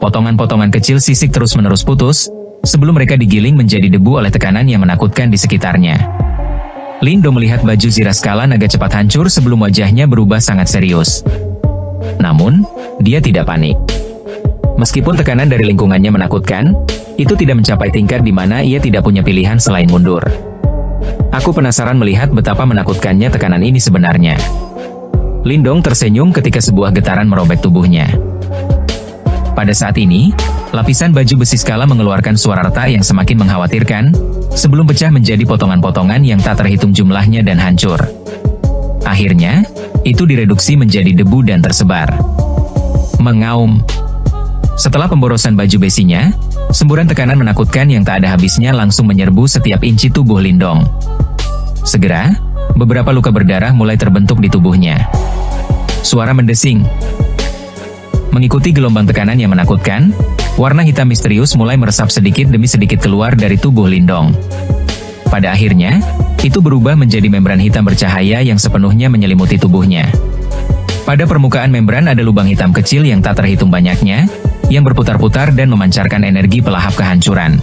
Potongan-potongan kecil sisik terus-menerus putus, sebelum mereka digiling menjadi debu oleh tekanan yang menakutkan di sekitarnya. Lindong melihat baju Ziraskala naga cepat hancur sebelum wajahnya berubah sangat serius. Namun, dia tidak panik. Meskipun tekanan dari lingkungannya menakutkan, itu tidak mencapai tingkat di mana ia tidak punya pilihan selain mundur. Aku penasaran melihat betapa menakutkannya tekanan ini sebenarnya. Lindong tersenyum ketika sebuah getaran merobek tubuhnya. Pada saat ini, lapisan baju besi skala mengeluarkan suara retak yang semakin mengkhawatirkan, sebelum pecah menjadi potongan-potongan yang tak terhitung jumlahnya dan hancur. Akhirnya, itu direduksi menjadi debu dan tersebar. Mengaum. Setelah pemborosan baju besinya, semburan tekanan menakutkan yang tak ada habisnya langsung menyerbu setiap inci tubuh Lindong. Segera, beberapa luka berdarah mulai terbentuk di tubuhnya. Suara mendesing. Mengikuti gelombang tekanan yang menakutkan, warna hitam misterius mulai meresap sedikit demi sedikit keluar dari tubuh Lindong. Pada akhirnya, itu berubah menjadi membran hitam bercahaya yang sepenuhnya menyelimuti tubuhnya. Pada permukaan membran ada lubang hitam kecil yang tak terhitung banyaknya, yang berputar-putar dan memancarkan energi pelahap kehancuran.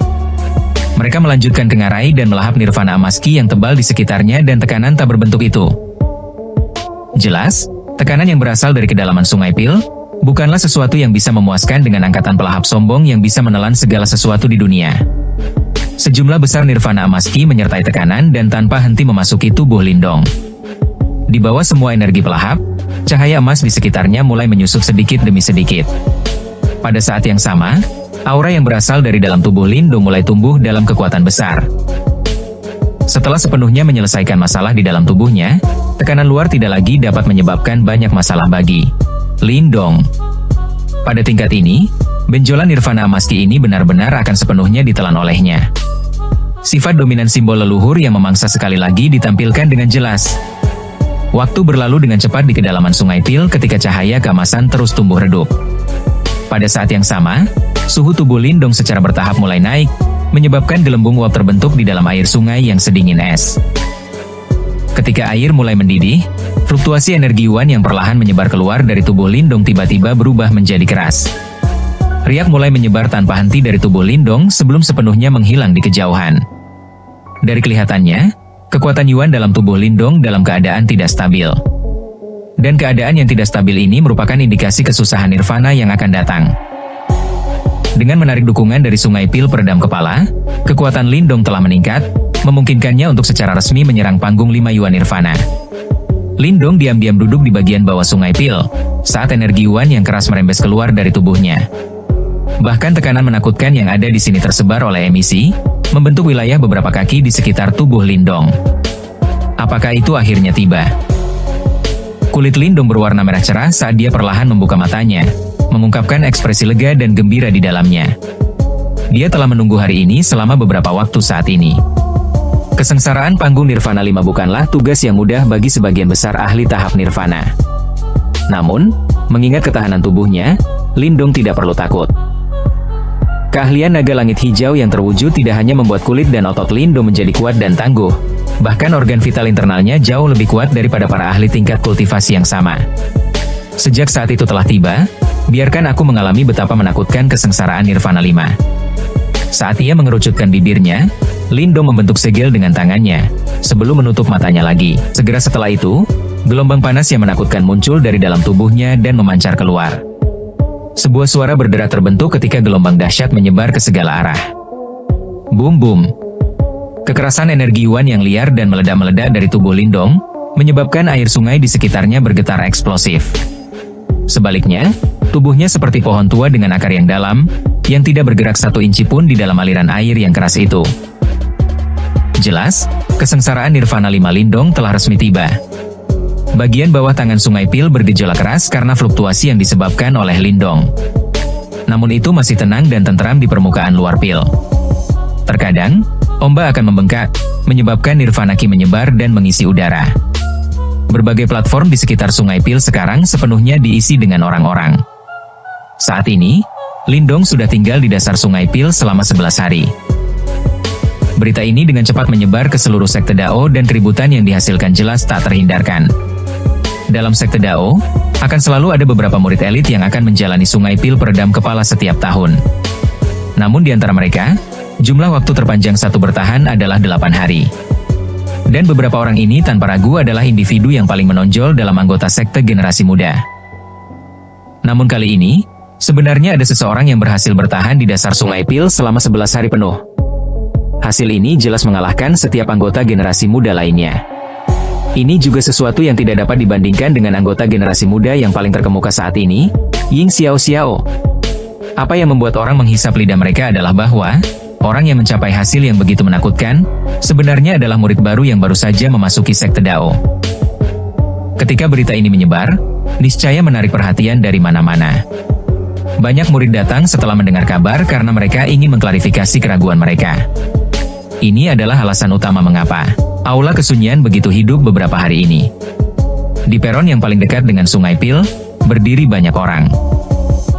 Mereka melanjutkan ke ngarai dan melahap nirvana amaski yang tebal di sekitarnya dan tekanan tak berbentuk itu. Jelas, tekanan yang berasal dari kedalaman Sungai Pil, bukanlah sesuatu yang bisa memuaskan dengan angkatan pelahap sombong yang bisa menelan segala sesuatu di dunia. Sejumlah besar nirvana amaski menyertai tekanan dan tanpa henti memasuki tubuh Lindong. Di bawah semua energi pelahap, cahaya emas di sekitarnya mulai menyusut sedikit demi sedikit. Pada saat yang sama, aura yang berasal dari dalam tubuh Lindong mulai tumbuh dalam kekuatan besar. Setelah sepenuhnya menyelesaikan masalah di dalam tubuhnya, tekanan luar tidak lagi dapat menyebabkan banyak masalah bagi Lindong. Pada tingkat ini, benjolan nirvana amaski ini benar-benar akan sepenuhnya ditelan olehnya. Sifat dominan simbol leluhur yang memangsa sekali lagi ditampilkan dengan jelas. Waktu berlalu dengan cepat di kedalaman Sungai Pil ketika cahaya keemasan terus tumbuh redup. Pada saat yang sama, suhu tubuh Lindong secara bertahap mulai naik, menyebabkan gelembung uap terbentuk di dalam air sungai yang sedingin es. Ketika air mulai mendidih, fluktuasi energi Yuan yang perlahan menyebar keluar dari tubuh Lindong tiba-tiba berubah menjadi keras. Riak mulai menyebar tanpa henti dari tubuh Lindong sebelum sepenuhnya menghilang di kejauhan. Dari kelihatannya, kekuatan Yuan dalam tubuh Lindong dalam keadaan tidak stabil. Dan keadaan yang tidak stabil ini merupakan indikasi kesusahan nirvana yang akan datang. Dengan menarik dukungan dari Sungai Pil peredam kepala, kekuatan Lindong telah meningkat, memungkinkannya untuk secara resmi menyerang panggung 5 Yuan nirvana. Lindong diam-diam duduk di bagian bawah Sungai Pil, saat energi Yuan yang keras merembes keluar dari tubuhnya. Bahkan tekanan menakutkan yang ada di sini tersebar oleh emisi, membentuk wilayah beberapa kaki di sekitar tubuh Lindong. Apakah itu akhirnya tiba? Kulit Lindong berwarna merah cerah saat dia perlahan membuka matanya, mengungkapkan ekspresi lega dan gembira di dalamnya. Dia telah menunggu hari ini selama beberapa waktu saat ini. Kesengsaraan panggung Nirvana 5 bukanlah tugas yang mudah bagi sebagian besar ahli tahap Nirvana. Namun, mengingat ketahanan tubuhnya, Lindong tidak perlu takut. Keahlian naga langit hijau yang terwujud tidak hanya membuat kulit dan otot Lindong menjadi kuat dan tangguh, bahkan organ vital internalnya jauh lebih kuat daripada para ahli tingkat kultivasi yang sama. Sejak saat itu telah tiba, biarkan aku mengalami betapa menakutkan kesengsaraan Nirvana 5. Saat ia mengerucutkan bibirnya, Lindong membentuk segel dengan tangannya, sebelum menutup matanya lagi. Segera setelah itu, gelombang panas yang menakutkan muncul dari dalam tubuhnya dan memancar keluar. Sebuah suara berderak terbentuk ketika gelombang dahsyat menyebar ke segala arah. Bum-bum. Kekerasan energi Yuan yang liar dan meledak-meledak dari tubuh Lindong, menyebabkan air sungai di sekitarnya bergetar eksplosif. Sebaliknya, tubuhnya seperti pohon tua dengan akar yang dalam, yang tidak bergerak 1 inci pun di dalam aliran air yang keras itu. Jelas, kesengsaraan Nirvana 5 Lindong telah resmi tiba. Bagian bawah tangan Sungai Pil bergejolak keras karena fluktuasi yang disebabkan oleh Lindong. Namun itu masih tenang dan tenteram di permukaan luar Pil. Terkadang, ombak akan membengkak, menyebabkan Nirvana Ki menyebar dan mengisi udara. Berbagai platform di sekitar Sungai Pil sekarang sepenuhnya diisi dengan orang-orang. Saat ini, Lindong sudah tinggal di dasar Sungai Pil selama 11 hari. Berita ini dengan cepat menyebar ke seluruh sekte Dao dan keributan yang dihasilkan jelas tak terhindarkan. Dalam sekte Dao, Akan selalu ada beberapa murid elit yang akan menjalani sungai pil peredam kepala setiap tahun. Namun di antara mereka, jumlah waktu terpanjang satu bertahan adalah 8 hari. Dan beberapa orang ini tanpa ragu adalah individu yang paling menonjol dalam anggota sekte generasi muda. Namun kali ini, sebenarnya ada seseorang yang berhasil bertahan di dasar sungai pil selama 11 hari penuh. Hasil ini jelas mengalahkan setiap anggota generasi muda lainnya. Ini juga sesuatu yang tidak dapat dibandingkan dengan anggota generasi muda yang paling terkemuka saat ini, Ying Xiao. Apa yang membuat orang menghisap lidah mereka adalah bahwa orang yang mencapai hasil yang begitu menakutkan, sebenarnya adalah murid baru yang baru saja memasuki sekte Dao. Ketika berita ini menyebar, niscaya menarik perhatian dari mana-mana. Banyak murid datang setelah mendengar kabar karena mereka ingin mengklarifikasi keraguan mereka. Ini adalah alasan utama mengapa Aula Kesunyian begitu hidup beberapa hari ini. Di peron yang paling dekat dengan Sungai Pil, berdiri banyak orang.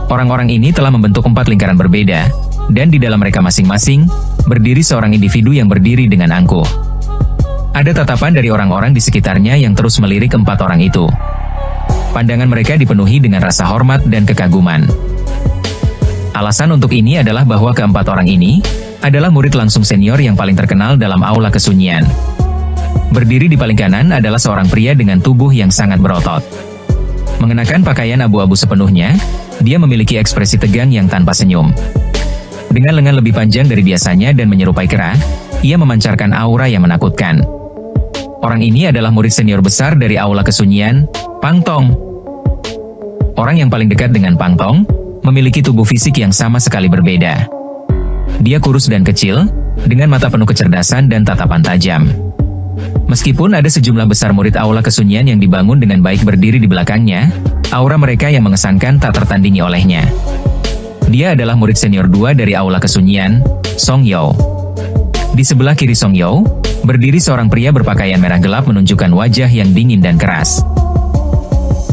Orang-orang ini telah membentuk 4 lingkaran berbeda, dan di dalam mereka masing-masing, berdiri seorang individu yang berdiri dengan angkuh. Ada tatapan dari orang-orang di sekitarnya yang terus melirik 4 orang itu. Pandangan mereka dipenuhi dengan rasa hormat dan kekaguman. Alasan untuk ini adalah bahwa keempat orang ini adalah murid langsung senior yang paling terkenal dalam Aula Kesunyian. Berdiri di paling kanan adalah seorang pria dengan tubuh yang sangat berotot. Mengenakan pakaian abu-abu sepenuhnya, dia memiliki ekspresi tegang yang tanpa senyum. Dengan lengan lebih panjang dari biasanya dan menyerupai kera, ia memancarkan aura yang menakutkan. Orang ini adalah murid senior besar dari Aula Kesunyian, Pang Tong. Orang yang paling dekat dengan Pang Tong, memiliki tubuh fisik yang sama sekali berbeda. Dia kurus dan kecil, dengan mata penuh kecerdasan dan tatapan tajam. Meskipun ada sejumlah besar murid Aula Kesunyian yang dibangun dengan baik berdiri di belakangnya, aura mereka yang mengesankan tak tertandingi olehnya. Dia adalah murid senior 2 dari Aula Kesunyian, Song Yao. Di sebelah kiri Song Yao, berdiri seorang pria berpakaian merah gelap menunjukkan wajah yang dingin dan keras.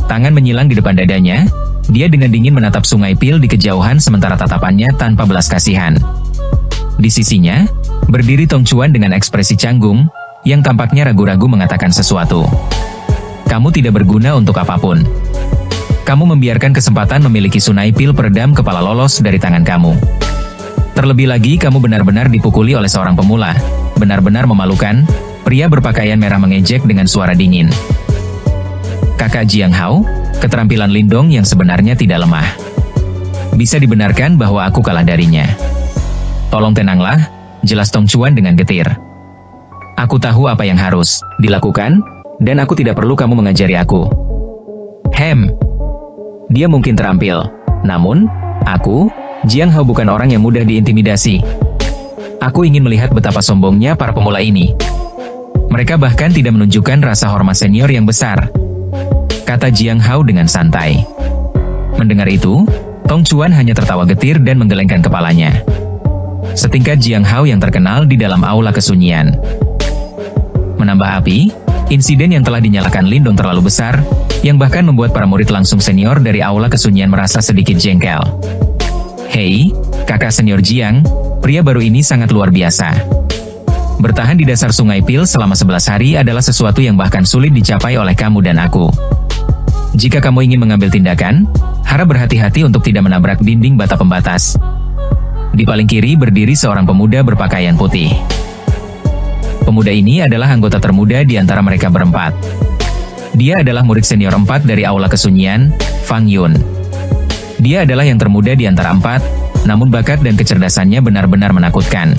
Tangan menyilang di depan dadanya, dia dengan dingin menatap Sungai Pil di kejauhan sementara tatapannya tanpa belas kasihan. Di sisinya, berdiri Tong Chuan dengan ekspresi canggung, yang tampaknya ragu-ragu mengatakan sesuatu. Kamu tidak berguna untuk apapun. Kamu membiarkan kesempatan memiliki Sungai Pil peredam kepala lolos dari tangan kamu. Terlebih lagi kamu benar-benar dipukuli oleh seorang pemula. Benar-benar memalukan, pria berpakaian merah mengejek dengan suara dingin. Kakak Jiang Hao, keterampilan Lindong yang sebenarnya tidak lemah. Bisa dibenarkan bahwa aku kalah darinya. Tolong tenanglah, jelas Tong Chuan dengan getir. Aku tahu apa yang harus dilakukan, dan aku tidak perlu kamu mengajari aku. Dia mungkin terampil, namun, aku, Jiang Hao bukan orang yang mudah diintimidasi. Aku ingin melihat betapa sombongnya para pemula ini. Mereka bahkan tidak menunjukkan rasa hormat senior yang besar, kata Jiang Hao dengan santai. Mendengar itu, Tong Chuan hanya tertawa getir dan menggelengkan kepalanya. Setingkat Jiang Hao yang terkenal di dalam Aula Kesunyian. Menambah api, insiden yang telah dinyalakan Lindong terlalu besar, yang bahkan membuat para murid langsung senior dari Aula Kesunyian merasa sedikit jengkel. Hei, kakak senior Jiang, pria baru ini sangat luar biasa. Bertahan di dasar Sungai Pil selama 11 hari adalah sesuatu yang bahkan sulit dicapai oleh kamu dan aku. Jika kamu ingin mengambil tindakan, harap berhati-hati untuk tidak menabrak dinding bata pembatas. Di paling kiri berdiri seorang pemuda berpakaian putih. Pemuda ini adalah anggota termuda di antara mereka berempat. Dia adalah murid senior 4 dari Aula Kesunyian, Fang Yun. Dia adalah yang termuda di antara 4, namun bakat dan kecerdasannya benar-benar menakutkan.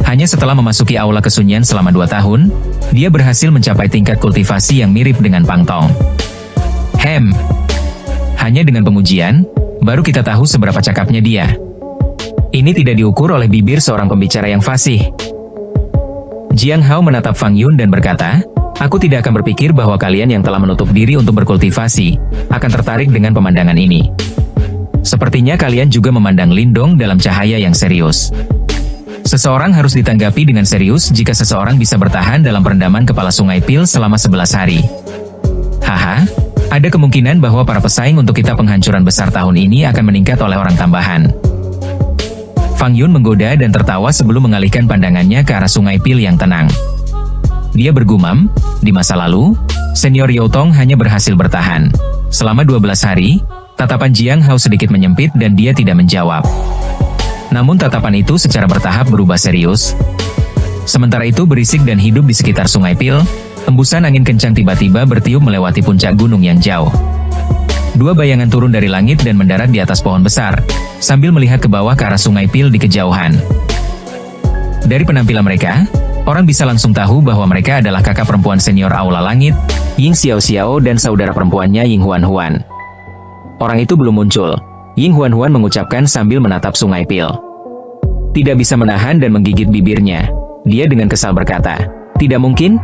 Hanya setelah memasuki Aula Kesunyian selama 2 tahun, dia berhasil mencapai tingkat kultivasi yang mirip dengan Pang Tong. Hanya dengan pengujian, baru kita tahu seberapa cakapnya dia. Ini tidak diukur oleh bibir seorang pembicara yang fasih. Jiang Hao menatap Fang Yun dan berkata, aku tidak akan berpikir bahwa kalian yang telah menutup diri untuk berkultivasi, akan tertarik dengan pemandangan ini. Sepertinya kalian juga memandang Lindong dalam cahaya yang serius. Seseorang harus ditanggapi dengan serius jika seseorang bisa bertahan dalam perendaman kepala Sungai Pil selama 11 hari. Ada kemungkinan bahwa para pesaing untuk kitab penghancuran besar tahun ini akan meningkat oleh orang tambahan. Fang Yun menggoda dan tertawa sebelum mengalihkan pandangannya ke arah Sungai Pil yang tenang. Dia bergumam, di masa lalu, Senior Youtong hanya berhasil bertahan. Selama 12 hari, tatapan Jiang Hao sedikit menyempit dan dia tidak menjawab. Namun tatapan itu secara bertahap berubah serius. Sementara itu berisik dan hidup di sekitar Sungai Pil, embusan angin kencang tiba-tiba bertiup melewati puncak gunung yang jauh. Dua bayangan turun dari langit dan mendarat di atas pohon besar, sambil melihat ke bawah ke arah Sungai Pil di kejauhan. Dari penampilan mereka, orang bisa langsung tahu bahwa mereka adalah kakak perempuan senior Aula Langit, Ying Xiao-Xiao dan saudara perempuannya Ying Huan-Huan. Orang itu belum muncul, Ying Huan-Huan mengucapkan sambil menatap Sungai Pil. Tidak bisa menahan dan menggigit bibirnya. Dia dengan kesal berkata, "Tidak mungkin?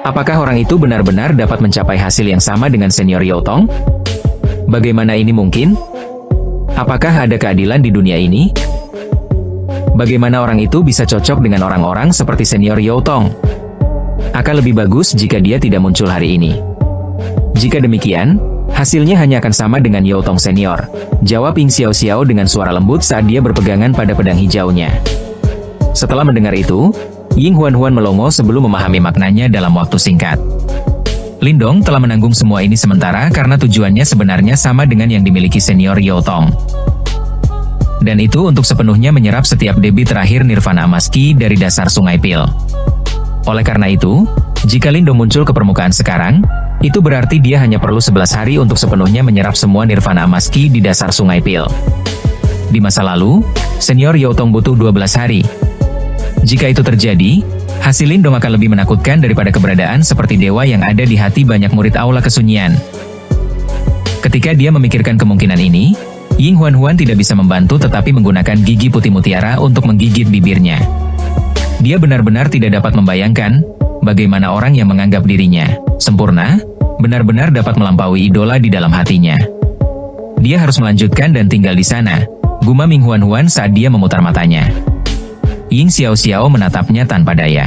Apakah orang itu benar-benar dapat mencapai hasil yang sama dengan senior Youtong? Bagaimana ini mungkin? Apakah ada keadilan di dunia ini? Bagaimana orang itu bisa cocok dengan orang-orang seperti senior Youtong? Akan lebih bagus jika dia tidak muncul hari ini. Jika demikian, hasilnya hanya akan sama dengan Youtong senior," jawab Ying Xiao-Xiao dengan suara lembut saat dia berpegangan pada pedang hijaunya. Setelah mendengar itu, Ying Huan-Huan melongo sebelum memahami maknanya dalam waktu singkat. Lindong telah menanggung semua ini sementara karena tujuannya sebenarnya sama dengan yang dimiliki senior Youtong. Dan itu untuk sepenuhnya menyerap setiap debit terakhir Nirvana Emas Ki dari dasar Sungai Pil. Oleh karena itu, jika Lindong muncul ke permukaan sekarang, itu berarti dia hanya perlu 11 hari untuk sepenuhnya menyerap semua Nirvana Emas Ki di dasar Sungai Pil. Di masa lalu, senior Youtong butuh 12 hari. Jika itu terjadi, hasil Lindong akan lebih menakutkan daripada keberadaan seperti dewa yang ada di hati banyak murid Aula Kesunyian. Ketika dia memikirkan kemungkinan ini, Ying Huan-Huan tidak bisa membantu tetapi menggunakan gigi putih mutiara untuk menggigit bibirnya. Dia benar-benar tidak dapat membayangkan bagaimana orang yang menganggap dirinya sempurna, benar-benar dapat melampaui idola di dalam hatinya. Dia harus melanjutkan dan tinggal di sana, gumam Ying Huan-Huan saat dia memutar matanya. Ying Xiao-Xiao menatapnya tanpa daya.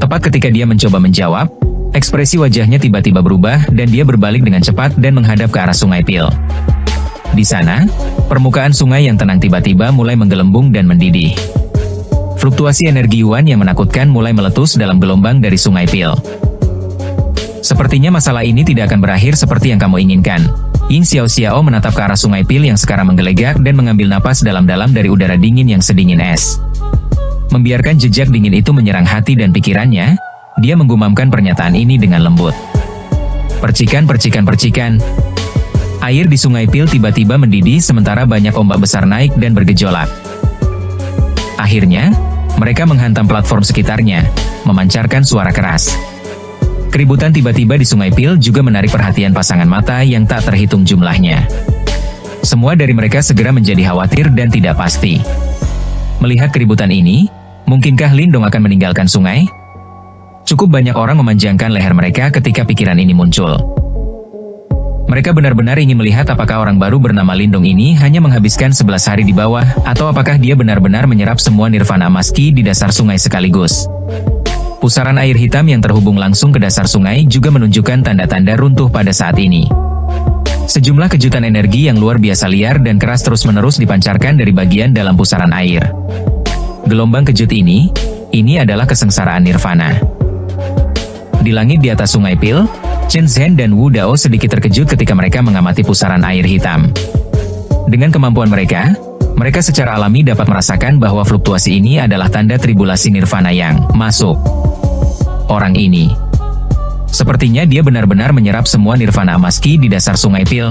Tepat ketika dia mencoba menjawab, ekspresi wajahnya tiba-tiba berubah dan dia berbalik dengan cepat dan menghadap ke arah Sungai Pil. Di sana, permukaan sungai yang tenang tiba-tiba mulai menggelembung dan mendidih. Fluktuasi energi Yuan yang menakutkan mulai meletus dalam gelombang dari Sungai Pil. Sepertinya masalah ini tidak akan berakhir seperti yang kamu inginkan. Ying Xiao-Xiao menatap ke arah Sungai Pil yang sekarang menggelegak dan mengambil napas dalam-dalam dari udara dingin yang sedingin es. Membiarkan jejak dingin itu menyerang hati dan pikirannya, dia menggumamkan pernyataan ini dengan lembut. Percikan. Air di Sungai Pil tiba-tiba mendidih sementara banyak ombak besar naik dan bergejolak. Akhirnya, mereka menghantam platform sekitarnya, memancarkan suara keras. Keributan tiba-tiba di Sungai Pil juga menarik perhatian pasangan mata yang tak terhitung jumlahnya. Semua dari mereka segera menjadi khawatir dan tidak pasti. Melihat keributan ini, mungkinkah Lindong akan meninggalkan sungai? Cukup banyak orang memanjangkan leher mereka ketika pikiran ini muncul. Mereka benar-benar ingin melihat apakah orang baru bernama Lindong ini hanya menghabiskan 11 hari di bawah, atau apakah dia benar-benar menyerap semua Nirvana Emas Ki di dasar sungai sekaligus. Pusaran air hitam yang terhubung langsung ke dasar sungai juga menunjukkan tanda-tanda runtuh pada saat ini. Sejumlah kejutan energi yang luar biasa liar dan keras terus-menerus dipancarkan dari bagian dalam pusaran air. Gelombang kejut ini adalah kesengsaraan Nirvana. Di langit di atas Sungai Pil, Chen Zhen dan Wu Dao sedikit terkejut ketika mereka mengamati pusaran air hitam. Dengan kemampuan mereka secara alami dapat merasakan bahwa fluktuasi ini adalah tanda tribulasi Nirvana yang masuk. Orang ini, sepertinya dia benar-benar menyerap semua Nirvana Emas Ki di dasar Sungai Pil.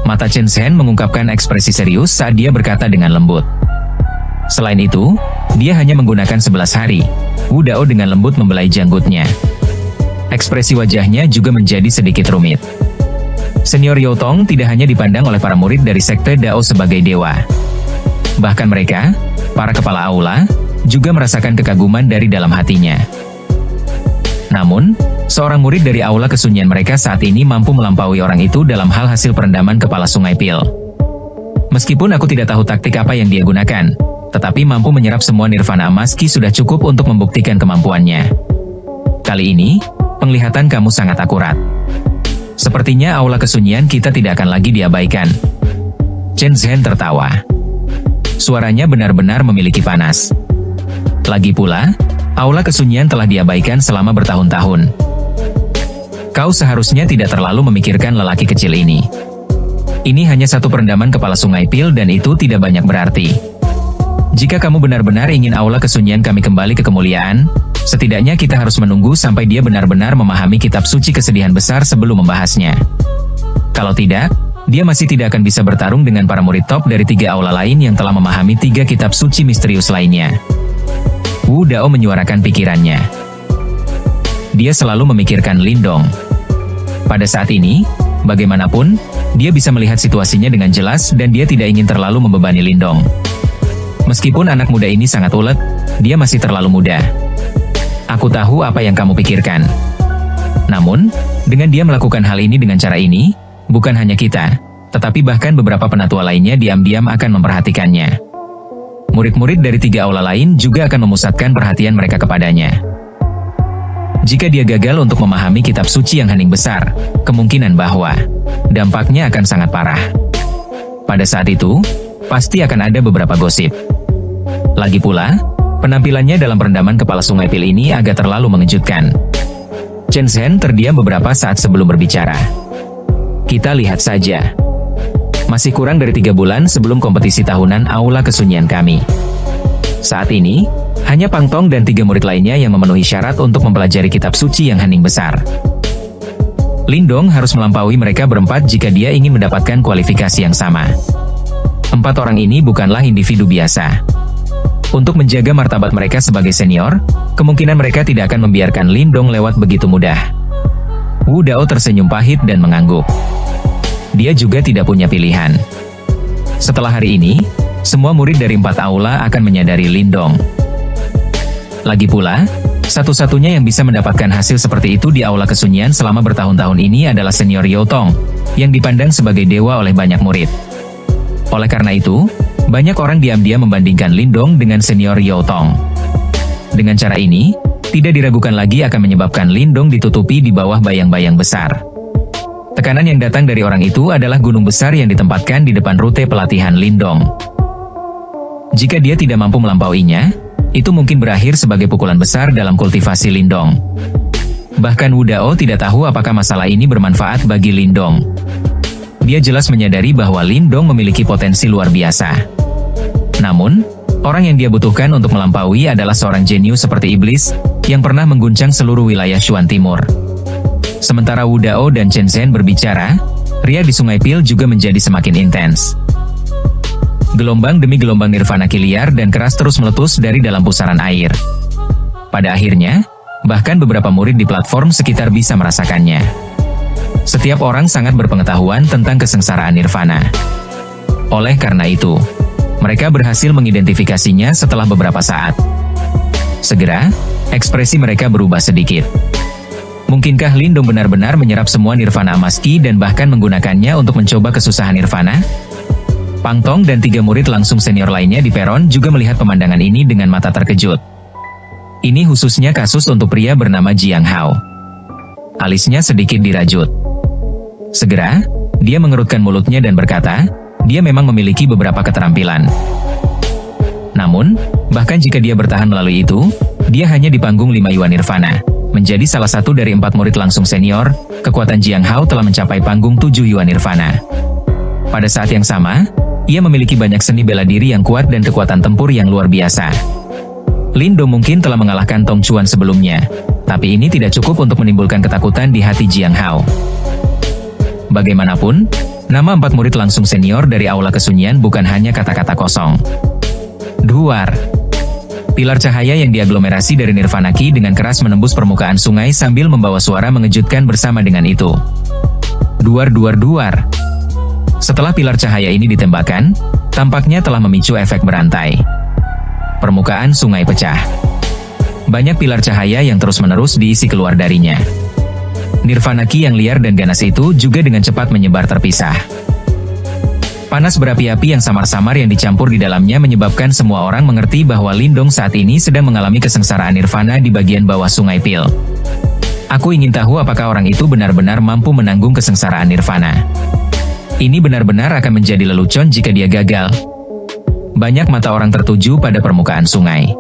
Mata Chen Zhen mengungkapkan ekspresi serius saat dia berkata dengan lembut. Selain itu, dia hanya menggunakan 11 hari. Wu Dao dengan lembut membelai janggutnya. Ekspresi wajahnya juga menjadi sedikit rumit. Senior Youtong tidak hanya dipandang oleh para murid dari sekte Dao sebagai dewa. Bahkan mereka, para kepala aula, juga merasakan kekaguman dari dalam hatinya. Namun, seorang murid dari aula kesunyian mereka saat ini mampu melampaui orang itu dalam hal hasil perendaman kepala Sungai Pil. Meskipun aku tidak tahu taktik apa yang dia gunakan, tetapi mampu menyerap semua Nirvana Emas Ki sudah cukup untuk membuktikan kemampuannya. Kali ini, penglihatan kamu sangat akurat. Sepertinya aula kesunyian kita tidak akan lagi diabaikan. Chen Zhen tertawa. Suaranya benar-benar memiliki panas. Lagi pula, Aula kesunyian telah diabaikan selama bertahun-tahun. Kau seharusnya tidak terlalu memikirkan lelaki kecil ini. Ini hanya satu perendaman kepala sungai Pil dan itu tidak banyak berarti. Jika kamu benar-benar ingin aula kesunyian kami kembali ke kemuliaan, setidaknya kita harus menunggu sampai dia benar-benar memahami kitab suci kesedihan besar sebelum membahasnya. Kalau tidak, dia masih tidak akan bisa bertarung dengan para murid top dari 3 aula lain yang telah memahami 3 kitab suci misterius lainnya. Wu Dao menyuarakan pikirannya. Dia selalu memikirkan Lindong. Pada saat ini, bagaimanapun, dia bisa melihat situasinya dengan jelas dan dia tidak ingin terlalu membebani Lindong. Meskipun anak muda ini sangat ulet, dia masih terlalu muda. Aku tahu apa yang kamu pikirkan. Namun, dengan dia melakukan hal ini dengan cara ini, bukan hanya kita, tetapi bahkan beberapa penatua lainnya diam-diam akan memperhatikannya. Murid-murid dari 3 aula lain juga akan memusatkan perhatian mereka kepadanya. Jika dia gagal untuk memahami kitab suci yang hening besar, kemungkinan bahwa dampaknya akan sangat parah. Pada saat itu, pasti akan ada beberapa gosip. Lagi pula, penampilannya dalam perendaman kepala sungai Pil ini agak terlalu mengejutkan. Chen Zhen terdiam beberapa saat sebelum berbicara. Kita lihat saja. Masih kurang dari 3 bulan sebelum kompetisi tahunan Aula Kesunyian kami. Saat ini, hanya Pang Tong dan 3 murid lainnya yang memenuhi syarat untuk mempelajari kitab suci yang hening besar. Lindong harus melampaui mereka berempat jika dia ingin mendapatkan kualifikasi yang sama. 4 orang ini bukanlah individu biasa. Untuk menjaga martabat mereka sebagai senior, kemungkinan mereka tidak akan membiarkan Lindong lewat begitu mudah. Wu Dao tersenyum pahit dan mengangguk. Dia juga tidak punya pilihan. Setelah hari ini, semua murid dari 4 aula akan menyadari Lindong. Lagi pula, satu-satunya yang bisa mendapatkan hasil seperti itu di aula kesunyian selama bertahun-tahun ini adalah senior Yao Tong, yang dipandang sebagai dewa oleh banyak murid. Oleh karena itu, banyak orang diam-diam membandingkan Lindong dengan senior Yao Tong. Dengan cara ini, tidak diragukan lagi akan menyebabkan Lindong ditutupi di bawah bayang-bayang besar. Tekanan yang datang dari orang itu adalah gunung besar yang ditempatkan di depan rute pelatihan Lindong. Jika dia tidak mampu melampauinya, itu mungkin berakhir sebagai pukulan besar dalam kultivasi Lindong. Bahkan Wu Dao tidak tahu apakah masalah ini bermanfaat bagi Lindong. Dia jelas menyadari bahwa Lindong memiliki potensi luar biasa. Namun, orang yang dia butuhkan untuk melampaui adalah seorang jenius seperti iblis, yang pernah mengguncang seluruh wilayah Shuan Timur. Sementara Wu Dao dan Chen Zhen berbicara, riak di Sungai Pil juga menjadi semakin intens. Gelombang demi gelombang nirvana liar dan keras terus meletus dari dalam pusaran air. Pada akhirnya, bahkan beberapa murid di platform sekitar bisa merasakannya. Setiap orang sangat berpengetahuan tentang kesengsaraan nirvana. Oleh karena itu, mereka berhasil mengidentifikasinya setelah beberapa saat. Segera, ekspresi mereka berubah sedikit. Mungkinkah Lindong benar-benar menyerap semua nirvana Amaski dan bahkan menggunakannya untuk mencoba kesusahan nirvana? Pang Tong dan 3 murid langsung senior lainnya di peron juga melihat pemandangan ini dengan mata terkejut. Ini khususnya kasus untuk pria bernama Jiang Hao. Alisnya sedikit dirajut. Segera, dia mengerutkan mulutnya dan berkata, dia memang memiliki beberapa keterampilan. Namun, bahkan jika dia bertahan melalui itu, dia hanya di panggung 5 Yuan Nirvana. Menjadi salah satu dari 4 murid langsung senior, kekuatan Jiang Hao telah mencapai panggung 7 Yuan Nirvana. Pada saat yang sama, ia memiliki banyak seni bela diri yang kuat dan kekuatan tempur yang luar biasa. Lindong mungkin telah mengalahkan Tong Chuan sebelumnya, tapi ini tidak cukup untuk menimbulkan ketakutan di hati Jiang Hao. Bagaimanapun, nama 4 murid langsung senior dari aula kesunyian bukan hanya kata-kata kosong. Duar. Pilar cahaya yang diaglomerasi dari Nirvana Ki dengan keras menembus permukaan sungai sambil membawa suara mengejutkan bersama dengan itu. Duar duar duar. Setelah pilar cahaya ini ditembakkan, tampaknya telah memicu efek berantai. Permukaan sungai pecah. Banyak pilar cahaya yang terus-menerus diisi keluar darinya. Nirvana Ki yang liar dan ganas itu juga dengan cepat menyebar terpisah. Panas berapi-api yang samar-samar yang dicampur di dalamnya menyebabkan semua orang mengerti bahwa Lindong saat ini sedang mengalami kesengsaraan nirvana di bagian bawah Sungai Pil. Aku ingin tahu apakah orang itu benar-benar mampu menanggung kesengsaraan nirvana. Ini benar-benar akan menjadi lelucon jika dia gagal. Banyak mata orang tertuju pada permukaan sungai.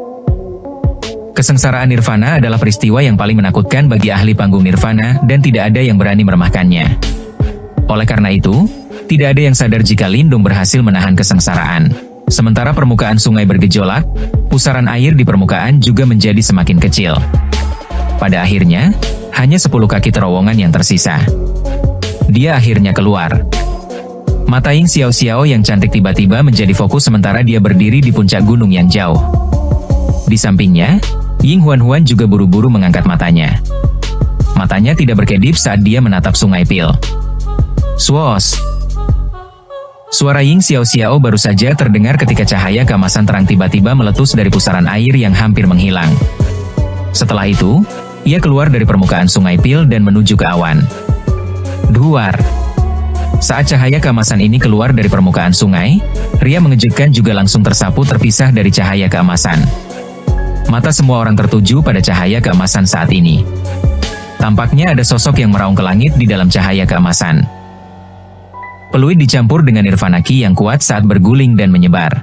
Kesengsaraan Nirvana adalah peristiwa yang paling menakutkan bagi ahli panggung Nirvana dan tidak ada yang berani meremehkannya. Oleh karena itu, tidak ada yang sadar jika Lindung berhasil menahan kesengsaraan. Sementara permukaan sungai bergejolak, pusaran air di permukaan juga menjadi semakin kecil. Pada akhirnya, hanya 10 kaki terowongan yang tersisa. Dia akhirnya keluar. Mata Ying Xiao yang cantik tiba-tiba menjadi fokus sementara dia berdiri di puncak gunung yang jauh. Di sampingnya, Ying Huan juga buru-buru mengangkat matanya. Matanya tidak berkedip saat dia menatap Sungai Pil. Swoosh! Suara Ying Xiao baru saja terdengar ketika cahaya keemasan terang tiba-tiba meletus dari pusaran air yang hampir menghilang. Setelah itu, ia keluar dari permukaan Sungai Pil dan menuju ke awan. Duar! Saat cahaya keemasan ini keluar dari permukaan sungai, ria mengejutkan juga langsung tersapu terpisah dari cahaya keemasan. Mata semua orang tertuju pada cahaya keemasan saat ini. Tampaknya ada sosok yang meraung ke langit di dalam cahaya keemasan. Peluit dicampur dengan nirvana ki yang kuat saat berguling dan menyebar.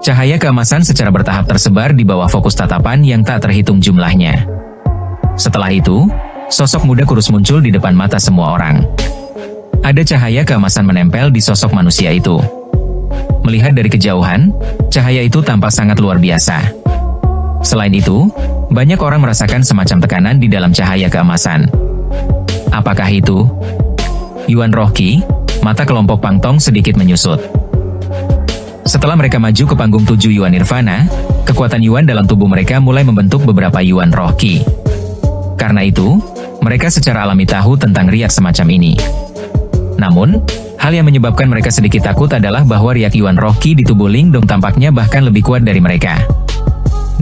Cahaya keemasan secara bertahap tersebar di bawah fokus tatapan yang tak terhitung jumlahnya. Setelah itu, sosok muda kurus muncul di depan mata semua orang. Ada cahaya keemasan menempel di sosok manusia itu. Melihat dari kejauhan, cahaya itu tampak sangat luar biasa. Selain itu, banyak orang merasakan semacam tekanan di dalam cahaya keemasan. Apakah itu Yuan Roh Qi? Mata kelompok Pangtong sedikit menyusut. Setelah mereka maju ke panggung 7 Yuan Nirvana, kekuatan Yuan dalam tubuh mereka mulai membentuk beberapa Yuan Roh Qi. Karena itu, mereka secara alami tahu tentang riak semacam ini. Namun, hal yang menyebabkan mereka sedikit takut adalah bahwa riak Yuan Roh Qi di tubuh Lindong tampaknya bahkan lebih kuat dari mereka.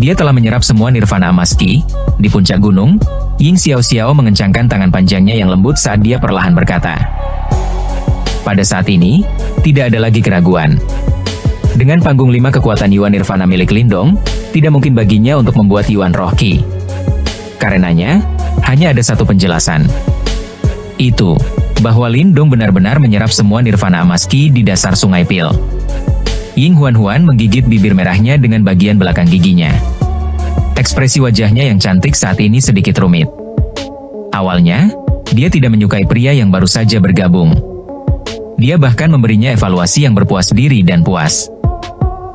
Dia telah menyerap semua Nirvana Emas Qi. Di puncak gunung, Ying Xiao mengencangkan tangan panjangnya yang lembut saat dia perlahan berkata. Pada saat ini, tidak ada lagi keraguan. Dengan panggung 5 kekuatan Yuan Nirvana milik Lindong, tidak mungkin baginya untuk membuat Yuan Roh Qi. Karenanya, hanya ada satu penjelasan. Itu, bahwa Lindong benar-benar menyerap semua Nirvana Emas Qi di dasar Sungai Pil. Ying Huan menggigit bibir merahnya dengan bagian belakang giginya. Ekspresi wajahnya yang cantik saat ini sedikit rumit. Awalnya, dia tidak menyukai pria yang baru saja bergabung. Dia bahkan memberinya evaluasi yang berpuas diri dan puas.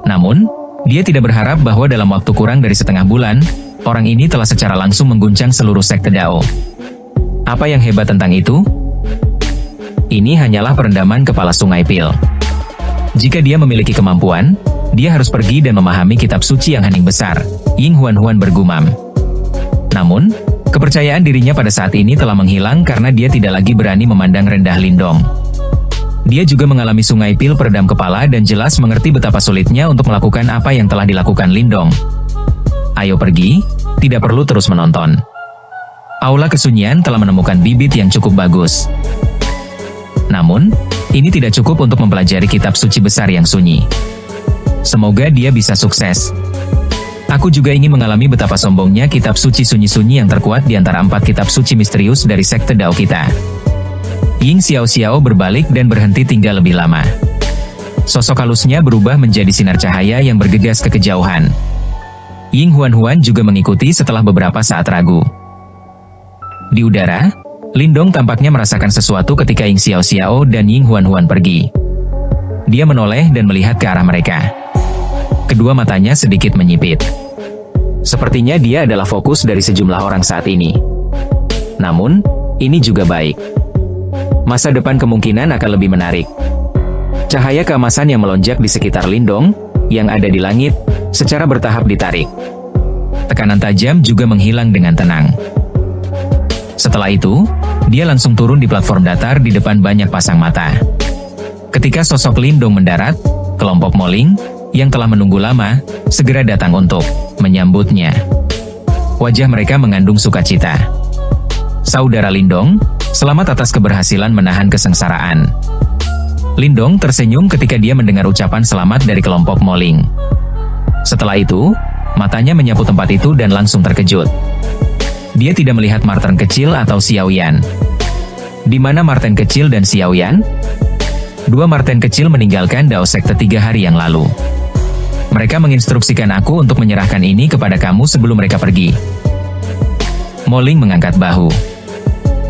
Namun, dia tidak berharap bahwa dalam waktu kurang dari setengah bulan, orang ini telah secara langsung mengguncang seluruh sekte Dao. Apa yang hebat tentang itu? Ini hanyalah perendaman kepala Sungai Pil. Jika dia memiliki kemampuan, dia harus pergi dan memahami kitab suci yang hening besar, Ying Huan bergumam. Namun, kepercayaan dirinya pada saat ini telah menghilang karena dia tidak lagi berani memandang rendah Lindong. Dia juga mengalami Sungai Pil peredam kepala dan jelas mengerti betapa sulitnya untuk melakukan apa yang telah dilakukan Lindong. Ayo pergi, tidak perlu terus menonton. Aula kesunyian telah menemukan bibit yang cukup bagus. Namun, ini tidak cukup untuk mempelajari kitab suci besar yang sunyi. Semoga dia bisa sukses. Aku juga ingin mengalami betapa sombongnya kitab suci sunyi-sunyi yang terkuat di antara 4 kitab suci misterius dari sekte Dao kita. Ying Xiao berbalik dan berhenti tinggal lebih lama. Sosok halusnya berubah menjadi sinar cahaya yang bergegas ke kejauhan. Ying Huan juga mengikuti setelah beberapa saat ragu. Di udara, Lindong tampaknya merasakan sesuatu ketika Ying Xiao dan Ying Huan pergi. Dia menoleh dan melihat ke arah mereka. Kedua matanya sedikit menyipit. Sepertinya dia adalah fokus dari sejumlah orang saat ini. Namun, ini juga baik. Masa depan kemungkinan akan lebih menarik. Cahaya keemasan yang melonjak di sekitar Lindong, yang ada di langit, secara bertahap ditarik. Tekanan tajam juga menghilang dengan tenang. Setelah itu, dia langsung turun di platform datar di depan banyak pasang mata. Ketika sosok Lindong mendarat, kelompok Moling, yang telah menunggu lama, segera datang untuk menyambutnya. Wajah mereka mengandung sukacita. Saudara Lindong, selamat atas keberhasilan menahan kesengsaraan. Lindong tersenyum ketika dia mendengar ucapan selamat dari kelompok Moling. Setelah itu, matanya menyapu tempat itu dan langsung terkejut. Dia tidak melihat Marten kecil atau Xiaoyan. Di mana Marten kecil dan Xiaoyan? Dua Marten kecil meninggalkan Dao Sekte 3 hari yang lalu. Mereka menginstruksikan aku untuk menyerahkan ini kepada kamu sebelum mereka pergi. Mo Ling mengangkat bahu.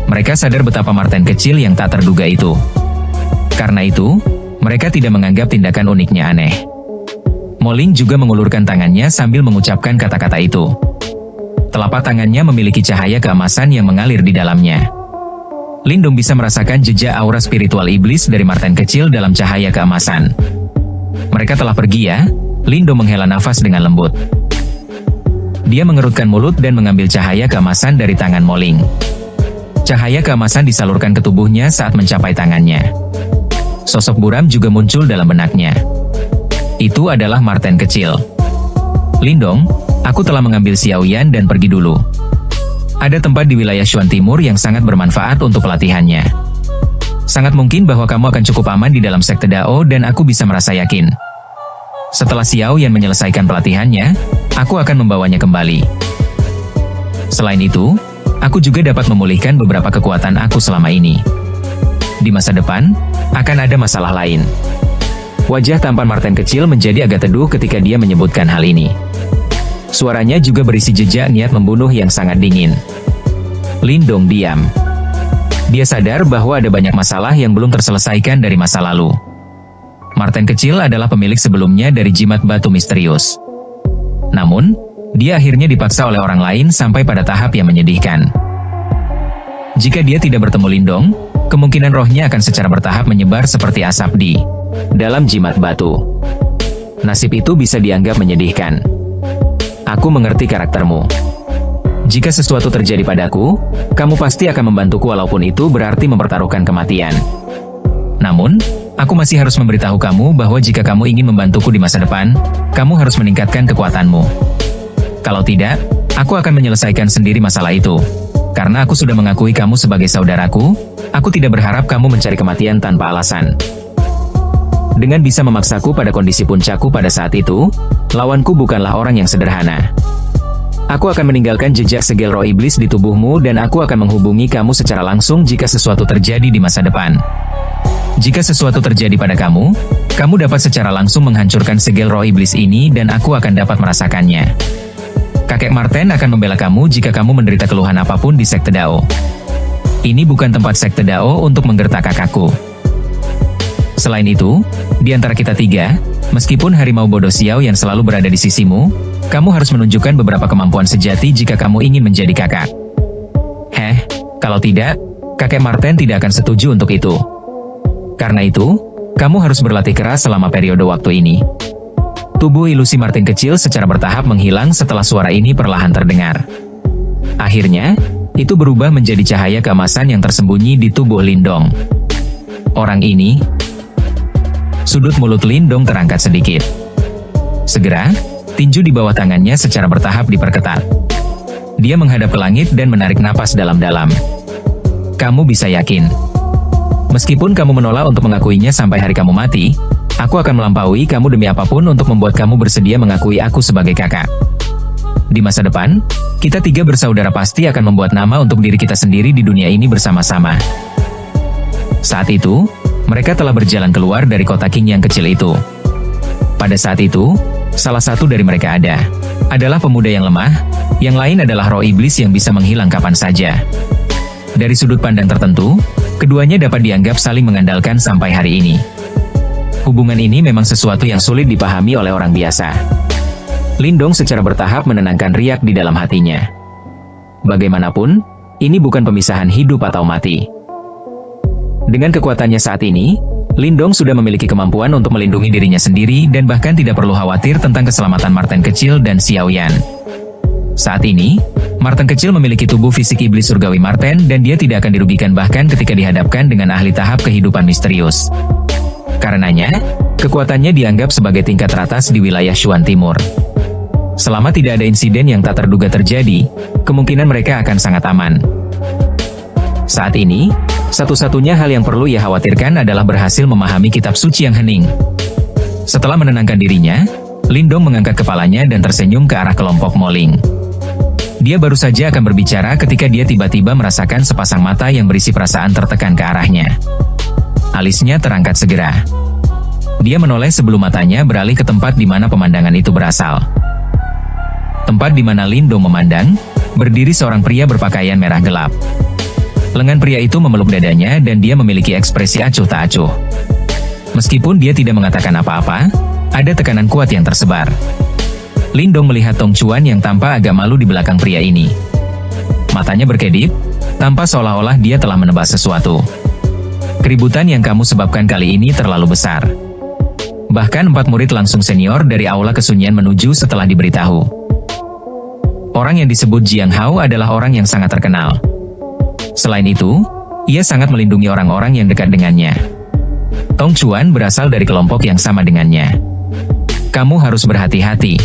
Mereka sadar betapa Martin kecil yang tak terduga itu. Karena itu, mereka tidak menganggap tindakan uniknya aneh. Mo Ling juga mengulurkan tangannya sambil mengucapkan kata-kata itu. Telapak tangannya memiliki cahaya keemasan yang mengalir di dalamnya. Lindong bisa merasakan jejak aura spiritual iblis dari Martin kecil dalam cahaya keemasan. Mereka telah pergi ya. Lindong menghela nafas dengan lembut. Dia mengerutkan mulut dan mengambil cahaya keemasan dari tangan Mo Ling. Cahaya keemasan disalurkan ke tubuhnya saat mencapai tangannya. Sosok buram juga muncul dalam benaknya. Itu adalah Martin kecil. Lindong, aku telah mengambil Xiaoyan dan pergi dulu. Ada tempat di wilayah Xuan Timur yang sangat bermanfaat untuk pelatihannya. Sangat mungkin bahwa kamu akan cukup aman di dalam sekte Dao dan aku bisa merasa yakin. Setelah Xiaoyan menyelesaikan pelatihannya, aku akan membawanya kembali. Selain itu, aku juga dapat memulihkan beberapa kekuatan aku selama ini. Di masa depan, akan ada masalah lain. Wajah tampan Martin kecil menjadi agak teduh ketika dia menyebutkan hal ini. Suaranya juga berisi jejak niat membunuh yang sangat dingin. Lindong diam. Dia sadar bahwa ada banyak masalah yang belum terselesaikan dari masa lalu. Martin kecil adalah pemilik sebelumnya dari jimat batu misterius. Namun, dia akhirnya dipaksa oleh orang lain sampai pada tahap yang menyedihkan. Jika dia tidak bertemu Lindong, kemungkinan rohnya akan secara bertahap menyebar seperti asap di dalam jimat batu. Nasib itu bisa dianggap menyedihkan. Aku mengerti karaktermu. Jika sesuatu terjadi padaku, kamu pasti akan membantuku walaupun itu berarti mempertaruhkan kematian. Namun, aku masih harus memberitahu kamu bahwa jika kamu ingin membantuku di masa depan, kamu harus meningkatkan kekuatanmu. Kalau tidak, aku akan menyelesaikan sendiri masalah itu. Karena aku sudah mengakui kamu sebagai saudaraku, aku tidak berharap kamu mencari kematian tanpa alasan. Dengan bisa memaksaku pada kondisi puncakku pada saat itu, lawanku bukanlah orang yang sederhana. Aku akan meninggalkan jejak segel roh iblis di tubuhmu dan aku akan menghubungi kamu secara langsung jika sesuatu terjadi di masa depan. Jika sesuatu terjadi pada kamu, kamu dapat secara langsung menghancurkan segel roh iblis ini dan aku akan dapat merasakannya. Kakek Martin akan membela kamu jika kamu menderita keluhan apapun di sekte Dao. Ini bukan tempat sekte Dao untuk menggertak kakakku. Selain itu, di antara kita tiga, meskipun harimau bodoh Xiao yang selalu berada di sisimu, kamu harus menunjukkan beberapa kemampuan sejati jika kamu ingin menjadi kakak. Kalau tidak, kakek Martin tidak akan setuju untuk itu. Karena itu, kamu harus berlatih keras selama periode waktu ini. Tubuh ilusi Martin kecil secara bertahap menghilang setelah suara ini perlahan terdengar. Akhirnya, itu berubah menjadi cahaya keemasan yang tersembunyi di tubuh Lindong. Orang ini... Sudut mulut Lindong terangkat sedikit. Segera, tinju di bawah tangannya secara bertahap diperketat. Dia menghadap ke langit dan menarik napas dalam-dalam. Kamu bisa yakin. Meskipun kamu menolak untuk mengakuinya sampai hari kamu mati, aku akan melampaui kamu demi apapun untuk membuat kamu bersedia mengakui aku sebagai kakak. Di masa depan, kita tiga bersaudara pasti akan membuat nama untuk diri kita sendiri di dunia ini bersama-sama. Saat itu, mereka telah berjalan keluar dari kota King yang kecil itu. Pada saat itu, salah satu dari mereka adalah pemuda yang lemah, yang lain adalah roh iblis yang bisa menghilang kapan saja. Dari sudut pandang tertentu, keduanya dapat dianggap saling mengandalkan sampai hari ini. Hubungan ini memang sesuatu yang sulit dipahami oleh orang biasa. Lindong secara bertahap menenangkan riak di dalam hatinya. Bagaimanapun, ini bukan pemisahan hidup atau mati. Dengan kekuatannya saat ini, Lindong sudah memiliki kemampuan untuk melindungi dirinya sendiri dan bahkan tidak perlu khawatir tentang keselamatan Martin kecil dan Xiaoyan. Saat ini, Martin kecil memiliki tubuh fisik iblis surgawi Martin dan dia tidak akan dirugikan bahkan ketika dihadapkan dengan ahli tahap kehidupan misterius. Karenanya, kekuatannya dianggap sebagai tingkat teratas di wilayah Xuan Timur. Selama tidak ada insiden yang tak terduga terjadi, kemungkinan mereka akan sangat aman. Saat ini, satu-satunya hal yang perlu ia khawatirkan adalah berhasil memahami kitab suci yang hening. Setelah menenangkan dirinya, Lindong mengangkat kepalanya dan tersenyum ke arah kelompok Mo Ling. Dia baru saja akan berbicara ketika dia tiba-tiba merasakan sepasang mata yang berisi perasaan tertekan ke arahnya. Alisnya terangkat segera. Dia menoleh sebelum matanya beralih ke tempat di mana pemandangan itu berasal. Tempat di mana Lindong memandang, berdiri seorang pria berpakaian merah gelap. Lengan pria itu memeluk dadanya dan dia memiliki ekspresi acuh tak acuh. Meskipun dia tidak mengatakan apa-apa, ada tekanan kuat yang tersebar. Lindong melihat Tong Chuan yang tampak agak malu di belakang pria ini. Matanya berkedip, tampak seolah-olah dia telah menebak sesuatu. Keributan yang kamu sebabkan kali ini terlalu besar. Bahkan 4 murid langsung senior dari aula kesunyian menuju setelah diberitahu. Orang yang disebut Jiang Hao adalah orang yang sangat terkenal. Selain itu, ia sangat melindungi orang-orang yang dekat dengannya. Tong Chuan berasal dari kelompok yang sama dengannya. Kamu harus berhati-hati.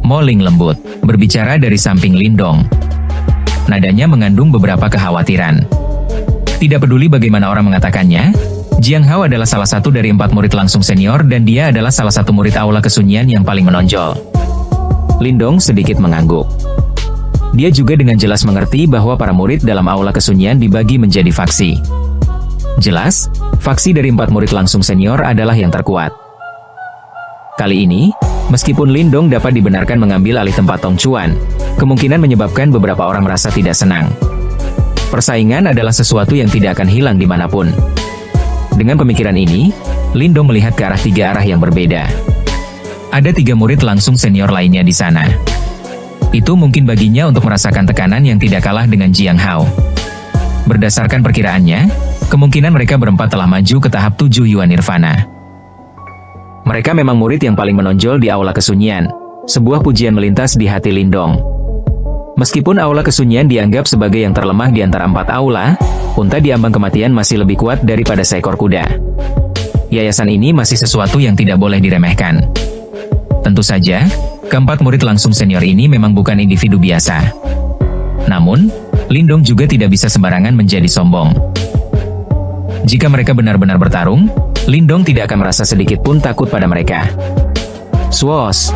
Mo Ling lembut, berbicara dari samping Lindong. Nadanya mengandung beberapa kekhawatiran. Tidak peduli bagaimana orang mengatakannya, Jiang Hao adalah salah satu dari 4 murid langsung senior dan dia adalah salah satu murid aula kesunyian yang paling menonjol. Lindong sedikit mengangguk. Dia juga dengan jelas mengerti bahwa para murid dalam aula kesunyian dibagi menjadi faksi. Jelas, faksi dari 4 murid langsung senior adalah yang terkuat. Kali ini, meskipun Lindong dapat dibenarkan mengambil alih tempat Tong Chuan, kemungkinan menyebabkan beberapa orang merasa tidak senang. Persaingan adalah sesuatu yang tidak akan hilang dimanapun. Dengan pemikiran ini, Lindong melihat ke arah 3 arah yang berbeda. Ada 3 murid langsung senior lainnya di sana. Itu mungkin baginya untuk merasakan tekanan yang tidak kalah dengan Jiang Hao. Berdasarkan perkiraannya, kemungkinan mereka berempat telah maju ke tahap 7 Yuan Nirvana. Mereka memang murid yang paling menonjol di aula kesunyian. Sebuah pujian melintas di hati Lindong. Meskipun aula kesunyian dianggap sebagai yang terlemah di antara 4 aula, unta di ambang kematian masih lebih kuat daripada seekor kuda. Yayasan ini masih sesuatu yang tidak boleh diremehkan. Tentu saja, keempat murid langsung senior ini memang bukan individu biasa. Namun, Lindong juga tidak bisa sembarangan menjadi sombong. Jika mereka benar-benar bertarung, Lindong tidak akan merasa sedikit pun takut pada mereka. Swoosh!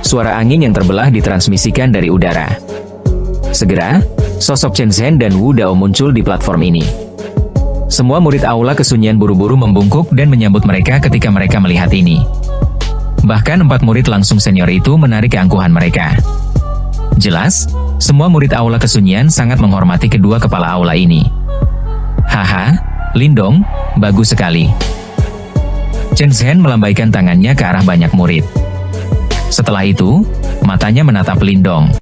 Suara angin yang terbelah ditransmisikan dari udara. Segera, sosok Chen Zhen dan Wu Dao muncul di platform ini. Semua murid aula kesunyian buru-buru membungkuk dan menyambut mereka ketika mereka melihat ini. Bahkan 4 murid langsung senior itu menarik keangkuhan mereka. Jelas, semua murid aula kesunyian sangat menghormati kedua kepala aula ini. Haha, Lindong, bagus sekali. Chen Zhen melambaikan tangannya ke arah banyak murid. Setelah itu, matanya menatap Lindong.